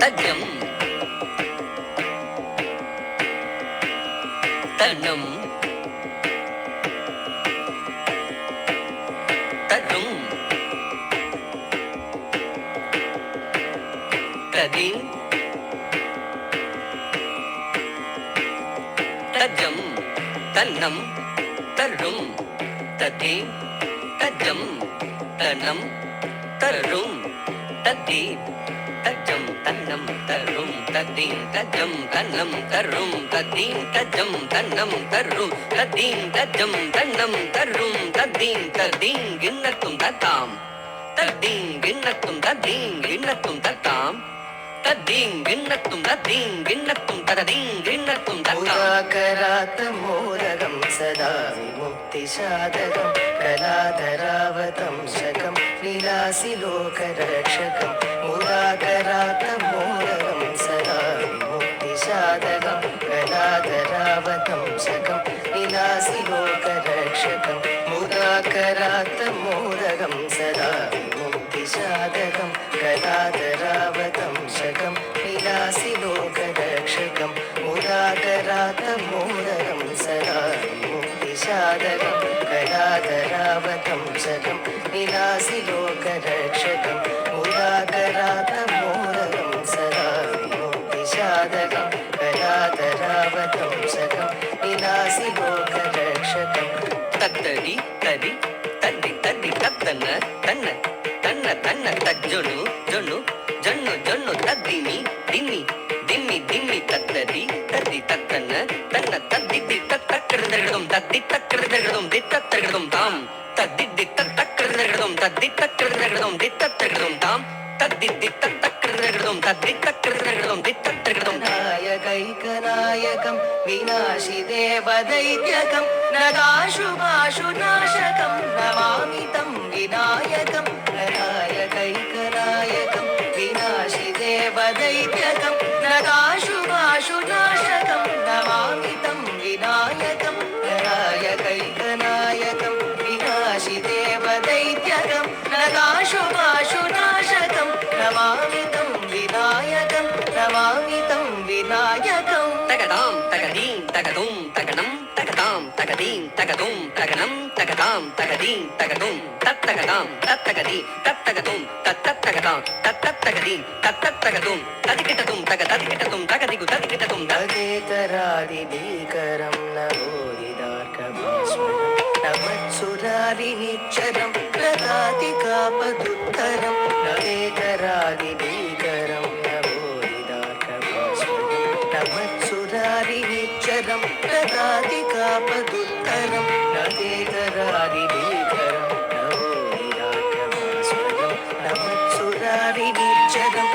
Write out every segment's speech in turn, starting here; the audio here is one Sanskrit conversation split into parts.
तजम तनम तरुम तदीन तजम तन्नम तरुम तदीन तजम तन्नम तरुम तदीन तजम तन्नम तरुम तदीन तजम तन्नम तरुम तदीन तजम तन्नम तरुम तदीन तजम तन्नम तरुम तदीन तदीन गिन्नतुम तताम तदीन गिन्नतुम तदीन गिन्नतुम तताम तदीन गिन्नतुम तदीन गिन्नतुम तदीन गिन्नतुम तताकरात मोरगं सदा विमुक्तिसाधकं कलाधरावतं शकं विलासि लोकरक्षकं मुदाकरात मोरगं सदा विमुक्तिसाधकं कलाधरावतं शकं विलासि लोकरक्षकं मुदाकरात मोरगं सदा विमुक्तिसाधकं कलाधरावतं शकं विलासि लोकरक्षकं मुदाकरात मोरगं सदा विमुक्तिसाधकं कलाधरावतं शकं विलासि लोकरक्षकं मुदाकरात मोरगं सदा विमुक्तिसाधकं कलाधरावतं शकं विलासि लोकरक्षकं तत्तरि तरि तद्दि तद्दि तत्तन्न तन्न तन्न तन्न तज्जोनु जोनु जन्नु जन्नु तद्दिमि दिमि दिमि दिमि तत्तरि तद्दि तत्तन्न तन्न तद्दिद्दि तत्तक्करदगडुम तद्दि तक्करदगडुम दित्तक्करदगडुम ताम तद्दिद्दि तत्तक्करदगडुम तद्दि तक्करदगडुम दित्तक्करदगडुम ताम तद्दिद्दि तत्तक्करदगडुम तद्दि तक्करदगडुम दित्तक्करदगडुम नायकैकनायकं विनाशि देवदैत्यकं नगाशुभाशुनाशकं नमामि तं विनायकं नायकैकनायकं विनाशि देवदैत्यकं नगाशुभाशुनाशकं नमामि तं विनायकं नायकैकनायकं विनाशि देवदैत्यकं नगाशुभाशुनाशकं नमामि तं विनायकं नमामि तं विनायकं तगदाम तगदीं तगदुम तगनम तगदाम तगदीं तगदुम तगनम तगदाम तगदीं तगदुम तत्तगदाम तत्तगदी तत्तगदुम तत्तगदाम तत्तगदीं तत्तगदुम तदिकिटदुम तगददिकिटदुम तगदिगु तदिकिटदुम तदेतरादिभीकरं नवोदिदार्कभास्वरं नमत्सुरारिनिच्चरं प्रदातिकापदुत्तरं तदेतरादिभीकरं नवोदिदार्कभास्वरं नमत्सुरारिनिच्चरं प्रदातिकापदुत्तरं तदेतरादिभीकरं नवोदिदार्कभास्वरं नमत्सुरारिनिच्चरं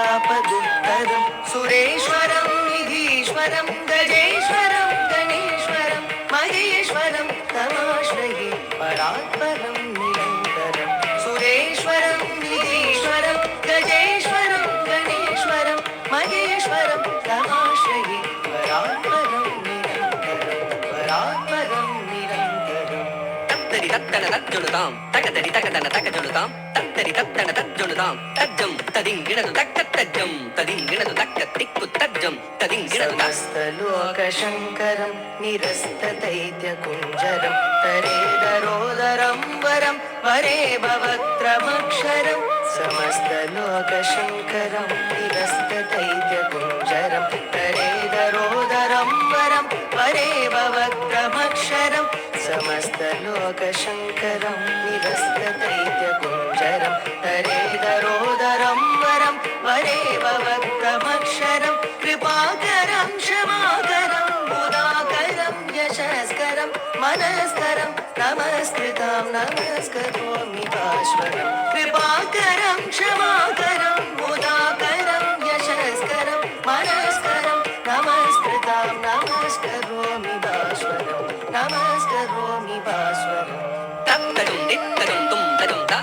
प्रदातिकापदुत्तरं सुरेश्वरं निधीश्वरं गजेश्वरं गणेश्वरं महेश्वरं तमाश्रये परात्परं निरन्तरं सुरेश्वरं निधीश्वरं गजेश्वरं गणेश्वरं महेश्वरं तमाश्रये परात्परं निरन्तरं परात्परं निरन्तरं तत्तरि तत्तन तज्जोनुताम तगदरि तगदन तगजोनुताम तत्तरि तत्तन तज्जोनुताम तज्जम तदिंगिणदु तक्कत्तज्जम तदिंगिणदु तक्कत्तिक्कु तज्जम तदिंगिणदु समस्तलोकशङ्करं निरस्तदैत्यकुञ्जरं तरेदरोदरं वरं वरे भवत्रमक्षरं समस्तलोकशङ्करं निरस्तदैत्यकुञ्जरं तरेदरोदरं वरं वरे भवत्रमक्षरं समस्तलोकशङ्करं निरस्तदैत्यकुञ्जरं तरेदरोदरं वरं वरे भवत्रमक्षरं कृपाकरं क्षमाकरं बुधाकरं यशस्करं मनस्करं नमस्कृतां नमस्करोमि भास्वरं कृपाकरं क्षमाकरं बुधाकरं यशस्करं मनस्करं नमस्कृतां नमस्करोमि भास्वरं नमस्करोमि भास्वरं तत्तगुम दित्तगुम तुम तगुम ता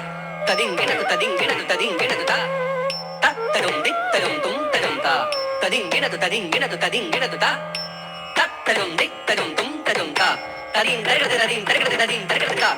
तदिंगिणदु तदिंगिणदु तदिंगिणदु ता तत्तगुम दित्तगुम तुम तगुम ता तदिंगिणदु तदिंगिणदु तदिंगिणदु ता तत्तगुम दित्तगुम तुम तगुम ता तदिं तरिगदु तदिं तरिगदु तदिं तरिगदु ता